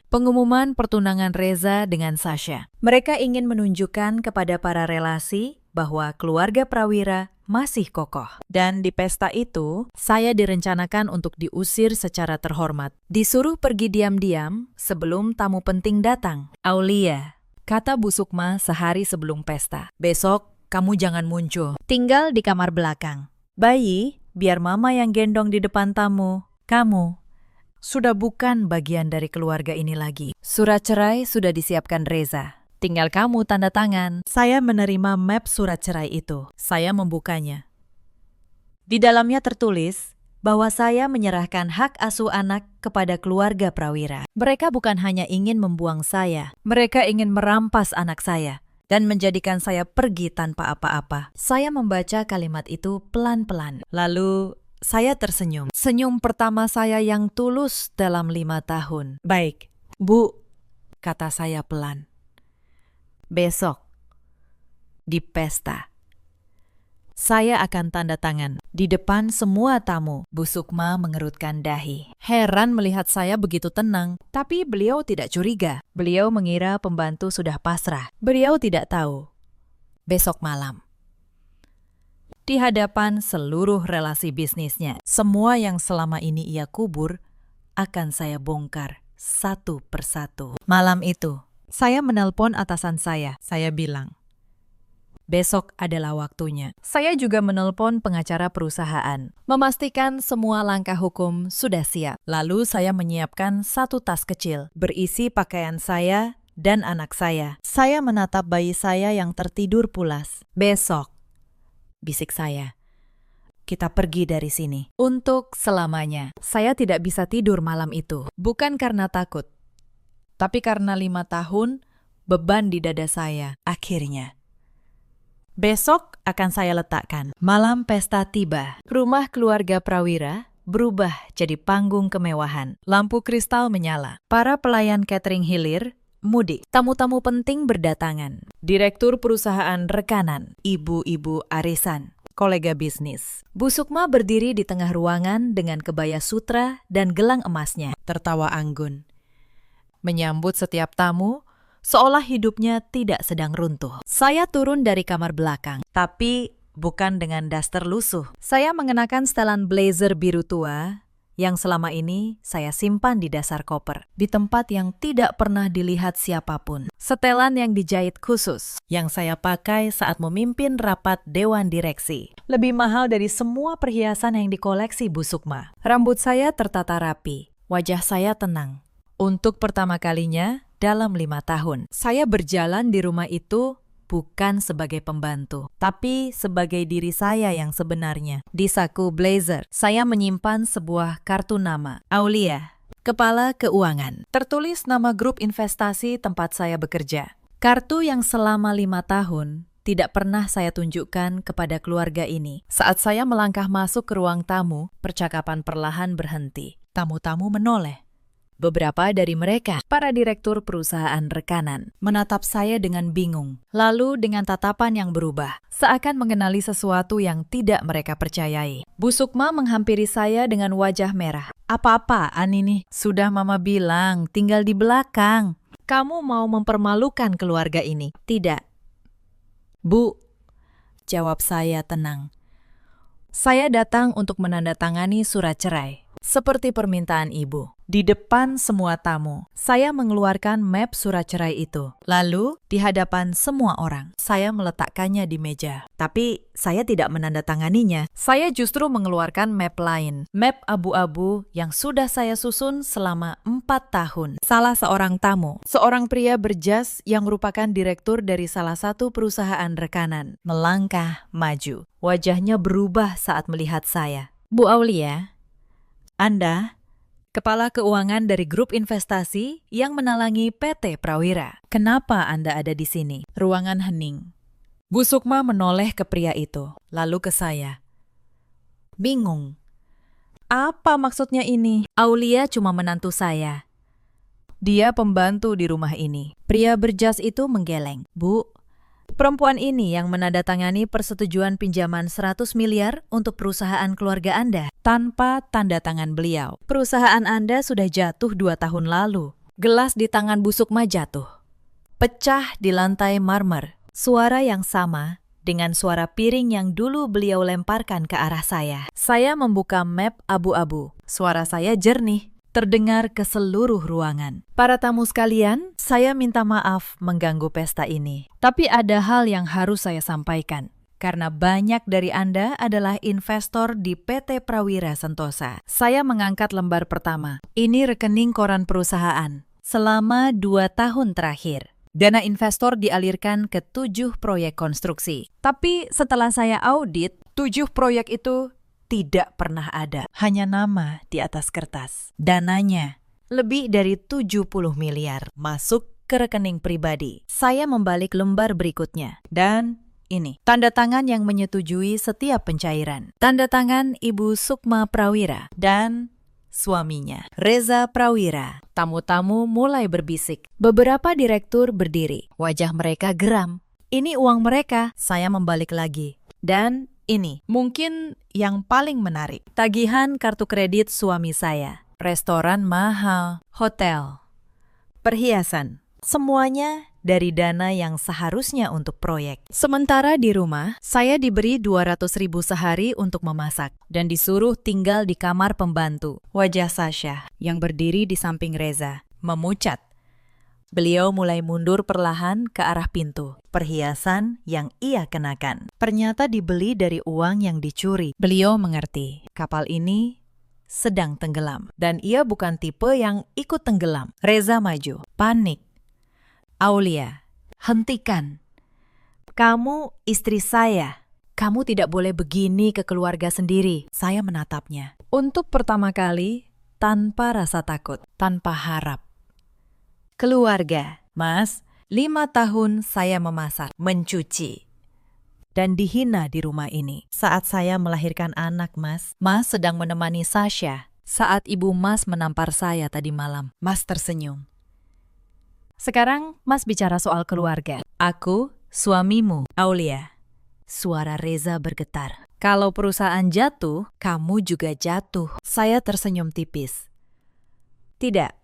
Pengumuman pertunangan Reza dengan Sasha. Mereka ingin menunjukkan kepada para relasi bahwa keluarga Prawira masih kokoh. Dan di pesta itu, saya direncanakan untuk diusir secara terhormat. Disuruh pergi diam-diam sebelum tamu penting datang. Aulia, kata Bu Sukma sehari sebelum pesta. Besok kamu jangan muncul. Tinggal di kamar belakang. Bayi, biar mama yang gendong di depan tamu. Kamu sudah bukan bagian dari keluarga ini lagi. Surat cerai sudah disiapkan Reza. Tinggal kamu tanda tangan. Saya menerima map surat cerai itu. Saya membukanya. Di dalamnya tertulis bahwa saya menyerahkan hak asuh anak kepada keluarga Prawira. Mereka bukan hanya ingin membuang saya. Mereka ingin merampas anak saya dan menjadikan saya pergi tanpa apa-apa. Saya membaca kalimat itu pelan-pelan. Lalu saya tersenyum. Senyum pertama saya yang tulus dalam 5 tahun. Baik, Bu, kata saya pelan. Besok, di pesta, saya akan tanda tangan di depan semua tamu. Bu Sukma mengerutkan dahi. Heran melihat saya begitu tenang, tapi beliau tidak curiga. Beliau mengira pembantu sudah pasrah. Beliau tidak tahu. Besok malam, di hadapan seluruh relasi bisnisnya, semua yang selama ini ia kubur akan saya bongkar satu persatu. Malam itu, saya menelpon atasan saya. Saya bilang, besok adalah waktunya. Saya juga menelpon pengacara perusahaan, memastikan semua langkah hukum sudah siap. Lalu saya menyiapkan satu tas kecil, berisi pakaian saya dan anak saya. Saya menatap bayi saya yang tertidur pulas. Besok, bisik saya, kita pergi dari sini. Untuk selamanya. Saya tidak bisa tidur malam itu. Bukan karena takut, tapi karena 5 tahun beban di dada saya. Akhirnya, besok akan saya letakkan. Malam pesta tiba. Rumah keluarga Prawira berubah jadi panggung kemewahan. Lampu kristal menyala. Para pelayan catering hilir mudik. Tamu-tamu penting berdatangan. Direktur perusahaan rekanan, ibu-ibu arisan, kolega bisnis. Bu Sukma berdiri di tengah ruangan dengan kebaya sutra dan gelang emasnya, tertawa anggun. Menyambut setiap tamu, seolah hidupnya tidak sedang runtuh. Saya turun dari kamar belakang, tapi bukan dengan daster lusuh. Saya mengenakan setelan blazer biru tua yang selama ini saya simpan di dasar koper, di tempat yang tidak pernah dilihat siapapun. Setelan yang dijahit khusus, yang saya pakai saat memimpin rapat Dewan Direksi. Lebih mahal dari semua perhiasan yang dikoleksi Bu Sukma. Rambut saya tertata rapi, wajah saya tenang. Untuk pertama kalinya dalam 5 tahun, saya berjalan di rumah itu bukan sebagai pembantu, tapi sebagai diri saya yang sebenarnya. Di saku blazer, saya menyimpan sebuah kartu nama, Aulia, Kepala Keuangan. Tertulis nama grup investasi tempat saya bekerja. Kartu yang selama 5 tahun tidak pernah saya tunjukkan kepada keluarga ini. Saat saya melangkah masuk ke ruang tamu, percakapan perlahan berhenti. Tamu-tamu menoleh. Beberapa dari mereka, para direktur perusahaan rekanan, menatap saya dengan bingung, lalu dengan tatapan yang berubah, seakan mengenali sesuatu yang tidak mereka percayai. Bu Sukma menghampiri saya dengan wajah merah. Apa-apaan ini? Sudah Mama bilang, tinggal di belakang. Kamu mau mempermalukan keluarga ini? Tidak. Bu, jawab saya tenang. Saya datang untuk menandatangani surat cerai. Seperti permintaan ibu. Di depan semua tamu, saya mengeluarkan map surat cerai itu. Lalu, di hadapan semua orang, saya meletakkannya di meja. Tapi, saya tidak menandatanganinya. Saya justru mengeluarkan map lain. Map abu-abu yang sudah saya susun selama 4 tahun. Salah seorang tamu, seorang pria berjas yang merupakan direktur dari salah satu perusahaan rekanan, melangkah maju. Wajahnya berubah saat melihat saya. Bu Aulia, Anda Kepala Keuangan dari grup investasi yang menalangi PT Prawira. Kenapa Anda ada di sini? Ruangan hening. Bu Sukma menoleh ke pria itu, lalu ke saya. Bingung. Apa maksudnya ini? Aulia cuma menantu saya. Dia pembantu di rumah ini. Pria berjas itu menggeleng. Bu, perempuan ini yang menandatangani persetujuan pinjaman 100 miliar untuk perusahaan keluarga Anda tanpa tanda tangan beliau. Perusahaan Anda sudah jatuh 2 tahun lalu. Gelas di tangan Bu Sukma jatuh. Pecah di lantai marmer. Suara yang sama dengan suara piring yang dulu beliau lemparkan ke arah saya. Saya membuka map abu-abu. Suara saya jernih, terdengar ke seluruh ruangan. Para tamu sekalian, saya minta maaf mengganggu pesta ini. Tapi ada hal yang harus saya sampaikan. Karena banyak dari Anda adalah investor di PT Prawira Sentosa. Saya mengangkat lembar pertama. Ini rekening koran perusahaan. Selama 2 tahun terakhir, dana investor dialirkan ke 7 proyek konstruksi. Tapi setelah saya audit, 7 proyek itu tidak pernah ada. Hanya nama di atas kertas. Dananya lebih dari 70 miliar masuk ke rekening pribadi. Saya membalik lembar berikutnya. Dan ini, tanda tangan yang menyetujui setiap pencairan. Tanda tangan Ibu Sukma Prawira dan suaminya, Reza Prawira. Tamu-tamu mulai berbisik. Beberapa direktur berdiri. Wajah mereka geram. Ini uang mereka. Saya membalik lagi. Dan ini, mungkin yang paling menarik. Tagihan kartu kredit suami saya. Restoran mahal, hotel, perhiasan. Semuanya dari dana yang seharusnya untuk proyek. Sementara di rumah, saya diberi 200.000 sehari untuk memasak dan disuruh tinggal di kamar pembantu. Wajah Sasha yang berdiri di samping Reza memucat. Beliau mulai mundur perlahan ke arah pintu. Perhiasan yang ia kenakan ternyata dibeli dari uang yang dicuri. Beliau mengerti, kapal ini sedang tenggelam dan ia bukan tipe yang ikut tenggelam. Reza maju, panik. Aulia, hentikan. Kamu istri saya. Kamu tidak boleh begini ke keluarga sendiri. Saya menatapnya. Untuk pertama kali, tanpa rasa takut, tanpa harap. Keluarga, Mas, 5 tahun saya memasak, mencuci, dan dihina di rumah ini. Saat saya melahirkan anak, Mas sedang menemani Sasha saat ibu Mas menampar saya tadi malam. Mas tersenyum. Sekarang Mas bicara soal keluarga. Aku, suamimu, Aulia. Suara Reza bergetar. Kalau perusahaan jatuh, kamu juga jatuh. Saya tersenyum tipis. Tidak,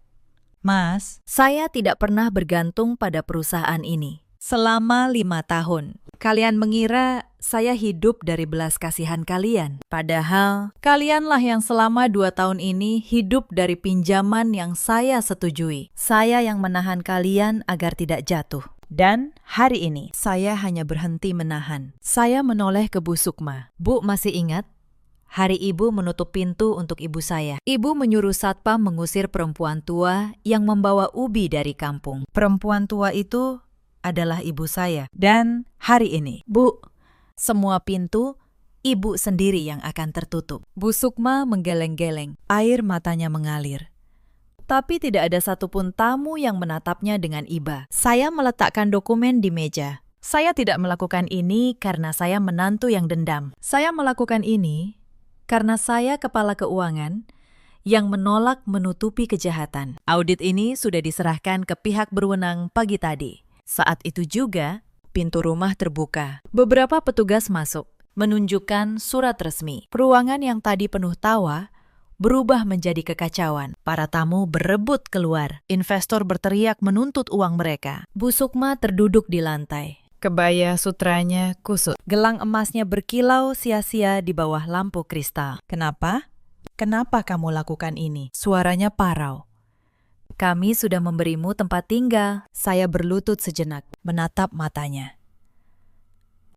Mas, saya tidak pernah bergantung pada perusahaan ini. Selama 5 tahun, Kalian mengira saya hidup dari belas kasihan kalian. Padahal, kalianlah yang selama 2 tahun ini hidup dari pinjaman yang saya setujui. Saya yang menahan kalian agar tidak jatuh. Dan hari ini, saya hanya berhenti menahan. Saya menoleh ke Bu Sukma. Bu masih ingat? Hari ibu menutup pintu untuk ibu saya. Ibu menyuruh satpam mengusir perempuan tua yang membawa ubi dari kampung. Perempuan tua itu adalah ibu saya. Dan hari ini, Bu, semua pintu ibu sendiri yang akan tertutup. Bu Sukma menggeleng-geleng. Air matanya mengalir. Tapi tidak ada satupun tamu yang menatapnya dengan iba. Saya meletakkan dokumen di meja. Saya tidak melakukan ini karena saya menantu yang dendam. Saya melakukan ini karena saya kepala keuangan yang menolak menutupi kejahatan. Audit ini sudah diserahkan ke pihak berwenang pagi tadi. Saat itu juga, pintu rumah terbuka. Beberapa petugas masuk, menunjukkan surat resmi. Ruangan yang tadi penuh tawa berubah menjadi kekacauan. Para tamu berebut keluar. Investor berteriak menuntut uang mereka. Bu Sukma terduduk di lantai. Kebaya sutranya kusut. Gelang emasnya berkilau sia-sia di bawah lampu kristal. Kenapa? Kenapa kamu lakukan ini? Suaranya parau. Kami sudah memberimu tempat tinggal. Saya berlutut sejenak, menatap matanya.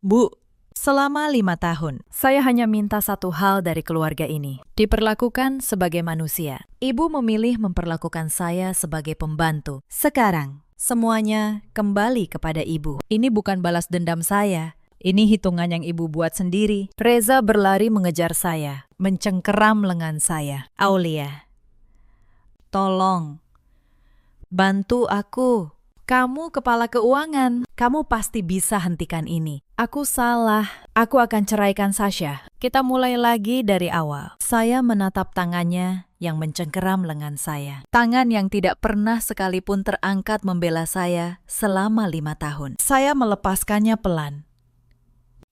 Bu, selama 5 tahun, saya hanya minta satu hal dari keluarga ini. Diperlakukan sebagai manusia. Ibu memilih memperlakukan saya sebagai pembantu. Sekarang, semuanya kembali kepada ibu. Ini bukan balas dendam saya. Ini hitungan yang ibu buat sendiri. Reza berlari mengejar saya, mencengkeram lengan saya. Aulia, tolong, bantu aku. Kamu kepala keuangan. Kamu pasti bisa hentikan ini. Aku salah. Aku akan ceraikan Sasha. Kita mulai lagi dari awal. Saya menatap tangannya yang mencengkeram lengan saya. Tangan yang tidak pernah sekalipun terangkat membela saya selama 5 tahun. Saya melepaskannya pelan.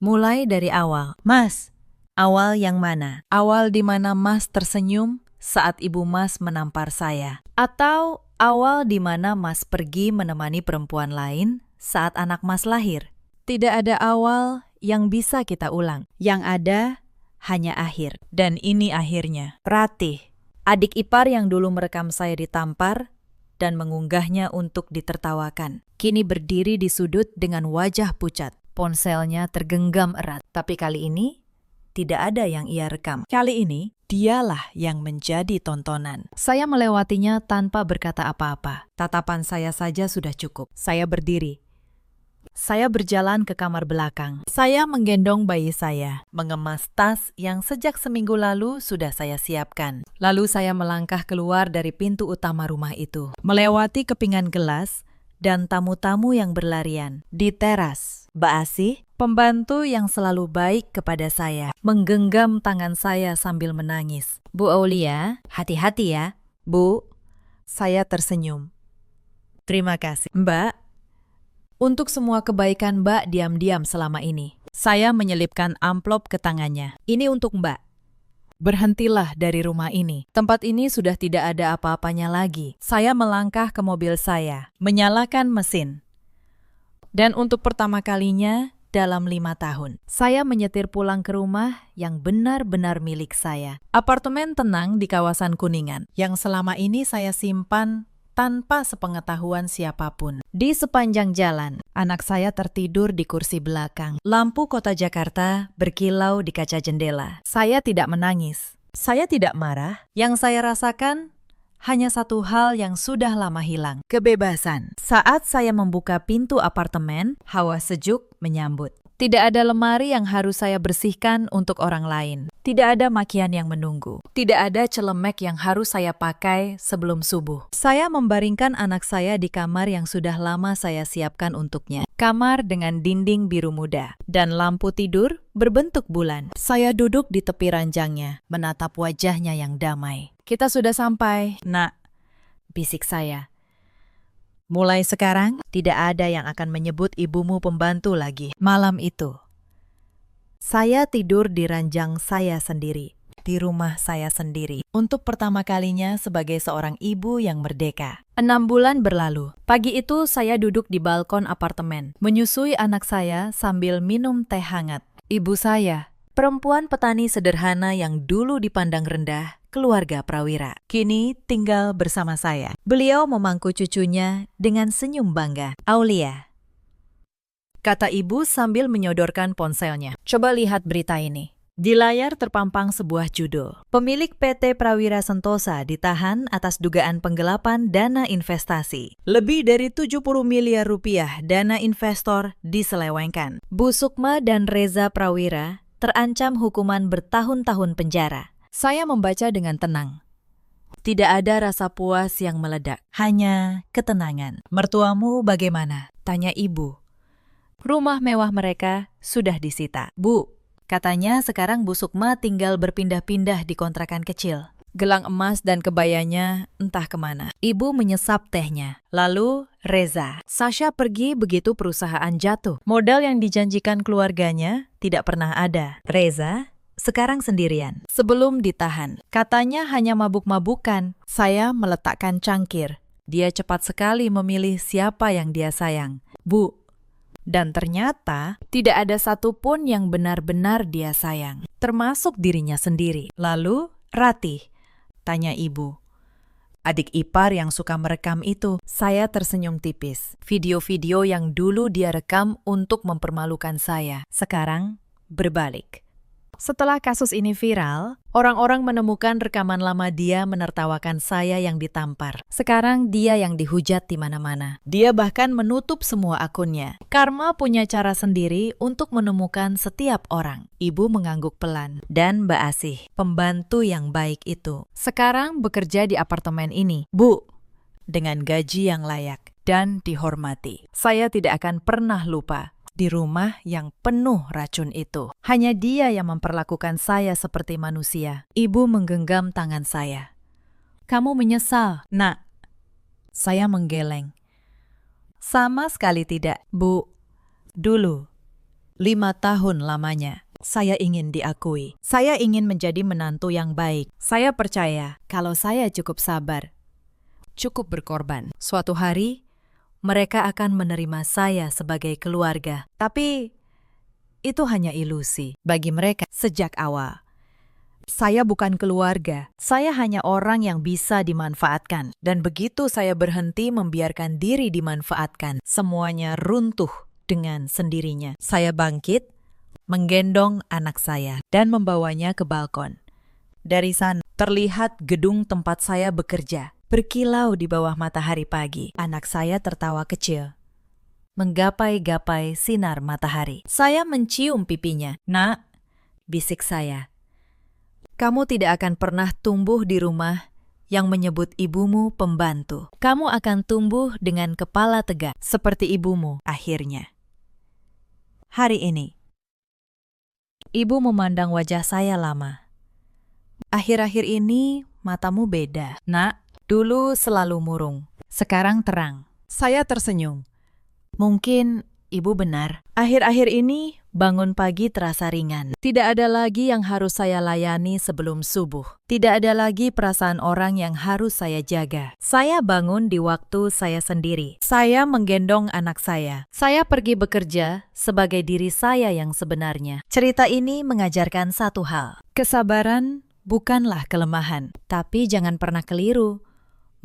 Mulai dari awal. Mas, awal yang mana? Awal di mana Mas tersenyum saat ibu Mas menampar saya? Atau awal di mana Mas pergi menemani perempuan lain saat anak Mas lahir? Tidak ada awal yang bisa kita ulang. Yang ada hanya akhir. Dan ini akhirnya. Ratih, adik ipar yang dulu merekam saya ditampar dan mengunggahnya untuk ditertawakan, kini berdiri di sudut dengan wajah pucat. Ponselnya tergenggam erat. Tapi kali ini, tidak ada yang ia rekam. Kali ini, dialah yang menjadi tontonan. Saya melewatinya tanpa berkata apa-apa. Tatapan saya saja sudah cukup. Saya berdiri. Saya berjalan ke kamar belakang. Saya menggendong bayi saya, mengemas tas yang sejak seminggu lalu sudah saya siapkan. Lalu saya melangkah keluar dari pintu utama rumah itu, melewati kepingan gelas dan tamu-tamu yang berlarian. Di teras, Mbak Asih, pembantu yang selalu baik kepada saya, menggenggam tangan saya sambil menangis. Bu Aulia, hati-hati ya. Bu, saya tersenyum. Terima kasih, Mbak. Untuk semua kebaikan Mbak diam-diam selama ini. Saya menyelipkan amplop ke tangannya. Ini untuk Mbak. Berhentilah dari rumah ini. Tempat ini sudah tidak ada apa-apanya lagi. Saya melangkah ke mobil saya, menyalakan mesin. Dan untuk pertama kalinya dalam 5 tahun, saya menyetir pulang ke rumah yang benar-benar milik saya. Apartemen tenang di kawasan Kuningan, yang selama ini saya simpan tanpa sepengetahuan siapapun. Di sepanjang jalan, anak saya tertidur di kursi belakang. Lampu kota Jakarta berkilau di kaca jendela. Saya tidak menangis. Saya tidak marah. Yang saya rasakan hanya satu hal yang sudah lama hilang. Kebebasan. Saat saya membuka pintu apartemen, hawa sejuk menyambut. Tidak ada lemari yang harus saya bersihkan untuk orang lain. Tidak ada makian yang menunggu. Tidak ada celemek yang harus saya pakai sebelum subuh. Saya membaringkan anak saya di kamar yang sudah lama saya siapkan untuknya. Kamar dengan dinding biru muda dan lampu tidur berbentuk bulan. Saya duduk di tepi ranjangnya, menatap wajahnya yang damai. Kita sudah sampai, Nak, bisik saya. Mulai sekarang, tidak ada yang akan menyebut ibumu pembantu lagi. Malam itu, saya tidur di ranjang saya sendiri. di rumah saya sendiri. Untuk pertama kalinya sebagai seorang ibu yang merdeka. 6 bulan berlalu. Pagi itu saya duduk di balkon apartemen, menyusui anak saya sambil minum teh hangat. Ibu saya, perempuan petani sederhana yang dulu dipandang rendah, keluarga prawira, kini tinggal bersama saya. Beliau memangku cucunya dengan senyum bangga. Aulia, kata ibu sambil menyodorkan ponselnya. Coba lihat berita ini. Di layar terpampang sebuah judul. Pemilik PT Prawira Sentosa ditahan atas dugaan penggelapan dana investasi. Lebih dari 70 miliar rupiah dana investor diselewengkan. Bu Sukma dan Reza Prawira terancam hukuman bertahun-tahun penjara. Saya membaca dengan tenang. Tidak ada rasa puas yang meledak, hanya ketenangan. Mertuamu bagaimana? Tanya ibu. Rumah mewah mereka sudah disita. Bu, katanya sekarang Bu Sukma tinggal berpindah-pindah di kontrakan kecil. Gelang emas dan kebayanya entah kemana. Ibu menyesap tehnya. Lalu Reza. Sasha pergi begitu perusahaan jatuh. Modal yang dijanjikan keluarganya tidak pernah ada. Reza sekarang sendirian. Sebelum ditahan, katanya hanya mabuk-mabukan. Saya meletakkan cangkir. Dia cepat sekali memilih siapa yang dia sayang. Bu, dan ternyata tidak ada satupun yang benar-benar dia sayang, termasuk dirinya sendiri. Lalu, Ratih, tanya ibu. Adik ipar yang suka merekam itu. Saya tersenyum tipis. Video-video yang dulu dia rekam untuk mempermalukan saya, sekarang berbalik. Setelah kasus ini viral, orang-orang menemukan rekaman lama dia menertawakan saya yang ditampar. Sekarang dia yang dihujat di mana-mana. Dia bahkan menutup semua akunnya. Karma punya cara sendiri untuk menemukan setiap orang. Ibu mengangguk pelan. Dan Mbak Asih, pembantu yang baik itu, sekarang bekerja di apartemen ini. Bu, dengan gaji yang layak dan dihormati. Saya tidak akan pernah lupa. Di rumah yang penuh racun itu. Hanya dia yang memperlakukan saya seperti manusia. Ibu menggenggam tangan saya. Kamu menyesal, Nak? Saya menggeleng. Sama sekali tidak, Bu. Dulu, 5 tahun lamanya, saya ingin diakui. Saya ingin menjadi menantu yang baik. Saya percaya kalau saya cukup sabar, cukup berkorban. Suatu hari, mereka akan menerima saya sebagai keluarga. Tapi itu hanya ilusi bagi mereka sejak awal. Saya bukan keluarga, saya hanya orang yang bisa dimanfaatkan. Dan begitu saya berhenti membiarkan diri dimanfaatkan, semuanya runtuh dengan sendirinya. Saya bangkit, menggendong anak saya, dan membawanya ke balkon. Dari sana, terlihat gedung tempat saya bekerja. Berkilau di bawah matahari pagi, anak saya tertawa kecil, menggapai-gapai sinar matahari. Saya mencium pipinya. Nak, bisik saya, kamu tidak akan pernah tumbuh di rumah yang menyebut ibumu pembantu. Kamu akan tumbuh dengan kepala tegak, seperti ibumu akhirnya. Hari ini, ibu memandang wajah saya lama. Akhir-akhir ini, matamu beda. Nak, dulu selalu murung, sekarang terang. Saya tersenyum. Mungkin ibu benar. Akhir-akhir ini bangun pagi terasa ringan. Tidak ada lagi yang harus saya layani sebelum subuh. Tidak ada lagi perasaan orang yang harus saya jaga. Saya bangun di waktu saya sendiri. Saya menggendong anak saya. Saya pergi bekerja sebagai diri saya yang sebenarnya. Cerita ini mengajarkan satu hal. Kesabaran bukanlah kelemahan, tapi jangan pernah keliru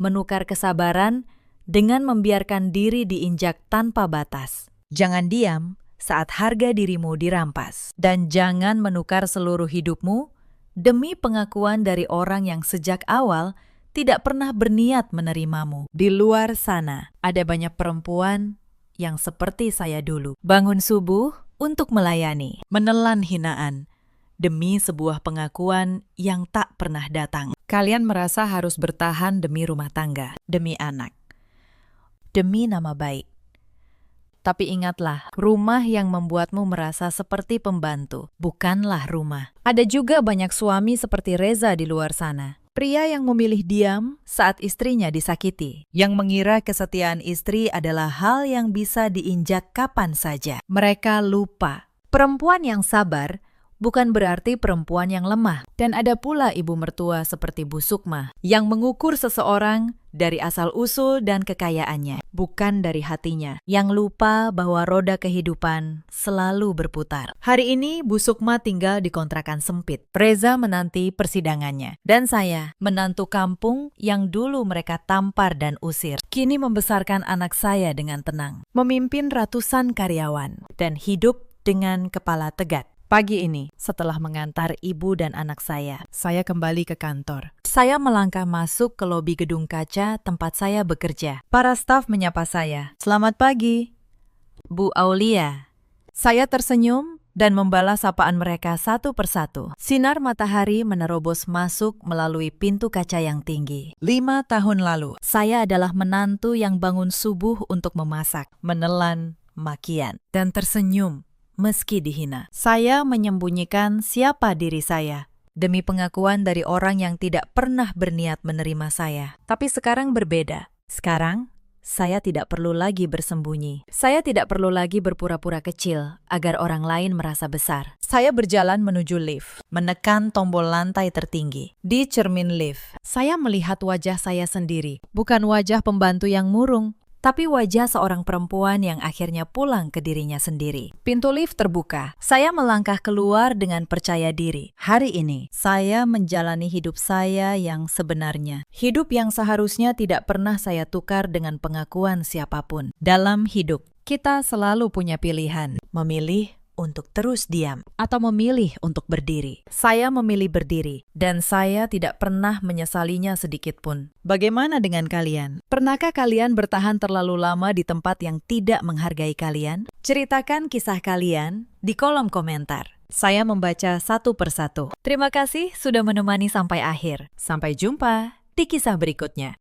menukar kesabaran dengan membiarkan diri diinjak tanpa batas. Jangan diam saat harga dirimu dirampas. Dan jangan menukar seluruh hidupmu demi pengakuan dari orang yang sejak awal tidak pernah berniat menerimamu. Di luar sana, ada banyak perempuan yang seperti saya dulu. Bangun subuh untuk melayani, menelan hinaan, demi sebuah pengakuan yang tak pernah datang. Kalian merasa harus bertahan demi rumah tangga, demi anak, demi nama baik. Tapi ingatlah, rumah yang membuatmu merasa seperti pembantu bukanlah rumah. Ada juga banyak suami seperti Reza di luar sana. Pria yang memilih diam saat istrinya disakiti, yang mengira kesetiaan istri adalah hal yang bisa diinjak kapan saja. Mereka lupa, perempuan yang sabar bukan berarti perempuan yang lemah. Dan ada pula ibu mertua seperti Bu Sukma yang mengukur seseorang dari asal-usul dan kekayaannya, bukan dari hatinya, yang lupa bahwa roda kehidupan selalu berputar. Hari ini Bu Sukma tinggal di kontrakan sempit. Reza menanti persidangannya. Dan saya, menantu kampung yang dulu mereka tampar dan usir, kini membesarkan anak saya dengan tenang, memimpin ratusan karyawan, dan hidup dengan kepala tegak. Pagi ini, setelah mengantar ibu dan anak saya kembali ke kantor. Saya melangkah masuk ke lobi gedung kaca tempat saya bekerja. Para staf menyapa saya. Selamat pagi, Bu Aulia. Saya tersenyum dan membalas sapaan mereka satu persatu. Sinar matahari menerobos masuk melalui pintu kaca yang tinggi. 5 tahun lalu, saya adalah menantu yang bangun subuh untuk memasak, menelan makian, dan tersenyum meski dihina. Saya menyembunyikan siapa diri saya demi pengakuan dari orang yang tidak pernah berniat menerima saya. Tapi sekarang berbeda. Sekarang, saya tidak perlu lagi bersembunyi. Saya tidak perlu lagi berpura-pura kecil agar orang lain merasa besar. Saya berjalan menuju lift, menekan tombol lantai tertinggi. Di cermin lift, saya melihat wajah saya sendiri. Bukan wajah pembantu yang murung, tapi wajah seorang perempuan yang akhirnya pulang ke dirinya sendiri. Pintu lift terbuka. Saya melangkah keluar dengan percaya diri. Hari ini, saya menjalani hidup saya yang sebenarnya. Hidup yang seharusnya tidak pernah saya tukar dengan pengakuan siapapun. Dalam hidup, kita selalu punya pilihan. Memilih untuk terus diam atau memilih untuk berdiri. Saya memilih berdiri dan saya tidak pernah menyesalinya sedikit pun. Bagaimana dengan kalian? Pernahkah kalian bertahan terlalu lama di tempat yang tidak menghargai kalian? Ceritakan kisah kalian di kolom komentar. Saya membaca satu persatu. Terima kasih sudah menemani sampai akhir. Sampai jumpa di kisah berikutnya.